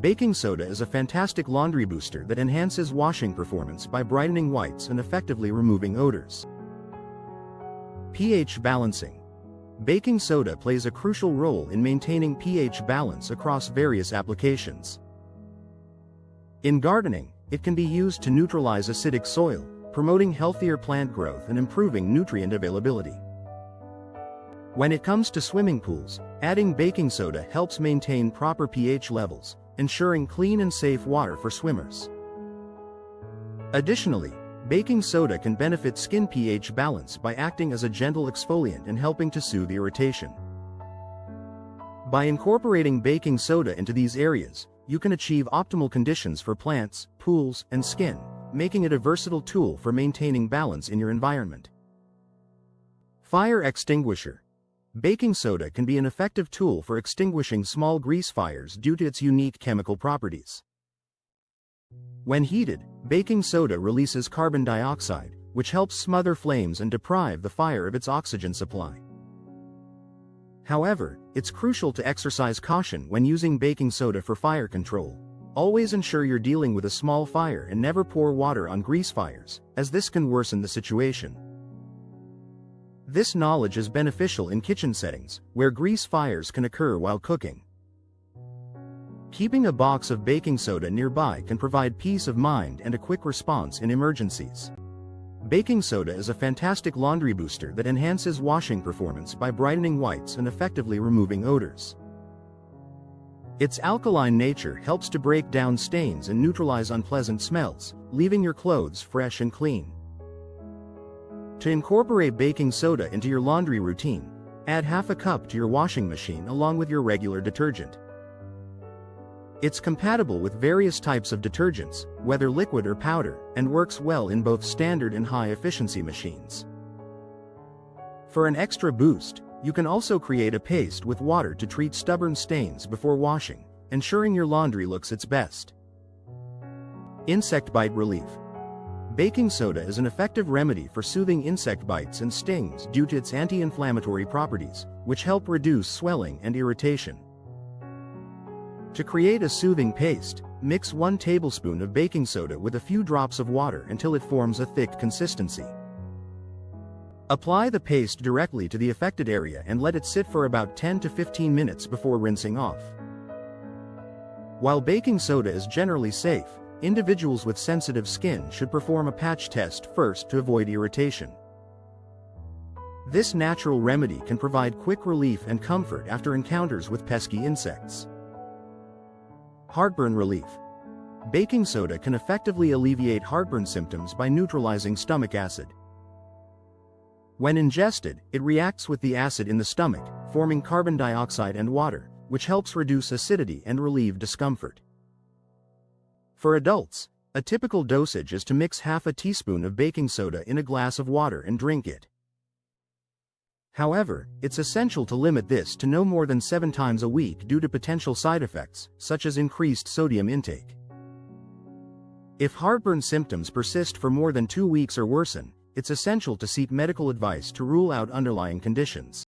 Baking soda is a fantastic laundry booster that enhances washing performance by brightening whites and effectively removing odors. pH balancing. Baking soda plays a crucial role in maintaining pH balance across various applications. In gardening, it can be used to neutralize acidic soil, promoting healthier plant growth and improving nutrient availability. When it comes to swimming pools, adding baking soda helps maintain proper pH levels, ensuring clean and safe water for swimmers. Additionally, baking soda can benefit skin pH balance by acting as a gentle exfoliant and helping to soothe irritation. By incorporating baking soda into these areas, you can achieve optimal conditions for plants, pools, and skin, making it a versatile tool for maintaining balance in your environment. Fire extinguisher. Baking soda can be an effective tool for extinguishing small grease fires due to its unique chemical properties. When heated, baking soda releases carbon dioxide, which helps smother flames and deprive the fire of its oxygen supply. However, it's crucial to exercise caution when using baking soda for fire control. Always ensure you're dealing with a small fire and never pour water on grease fires, as this can worsen the situation. This knowledge is beneficial in kitchen settings, where grease fires can occur while cooking. Keeping a box of baking soda nearby can provide peace of mind and a quick response in emergencies. Baking soda is a fantastic laundry booster that enhances washing performance by brightening whites and effectively removing odors. Its alkaline nature helps to break down stains and neutralize unpleasant smells, leaving your clothes fresh and clean. To incorporate baking soda into your laundry routine, add half a cup to your washing machine along with your regular detergent. It's compatible with various types of detergents, whether liquid or powder, and works well in both standard and high-efficiency machines. For an extra boost, you can also create a paste with water to treat stubborn stains before washing, ensuring your laundry looks its best. Insect bite relief. Baking soda is an effective remedy for soothing insect bites and stings due to its anti-inflammatory properties, which help reduce swelling and irritation. To create a soothing paste, mix 1 tablespoon of baking soda with a few drops of water until it forms a thick consistency. Apply the paste directly to the affected area and let it sit for about 10 to 15 minutes before rinsing off. While baking soda is generally safe, individuals with sensitive skin should perform a patch test first to avoid irritation. This natural remedy can provide quick relief and comfort after encounters with pesky insects. Heartburn relief. Baking soda can effectively alleviate heartburn symptoms by neutralizing stomach acid. When ingested, it reacts with the acid in the stomach, forming carbon dioxide and water, which helps reduce acidity and relieve discomfort. For adults, a typical dosage is to mix half a teaspoon of baking soda in a glass of water and drink it. However, it's essential to limit this to no more than 7 times a week due to potential side effects, such as increased sodium intake. If heartburn symptoms persist for more than 2 weeks or worsen, it's essential to seek medical advice to rule out underlying conditions.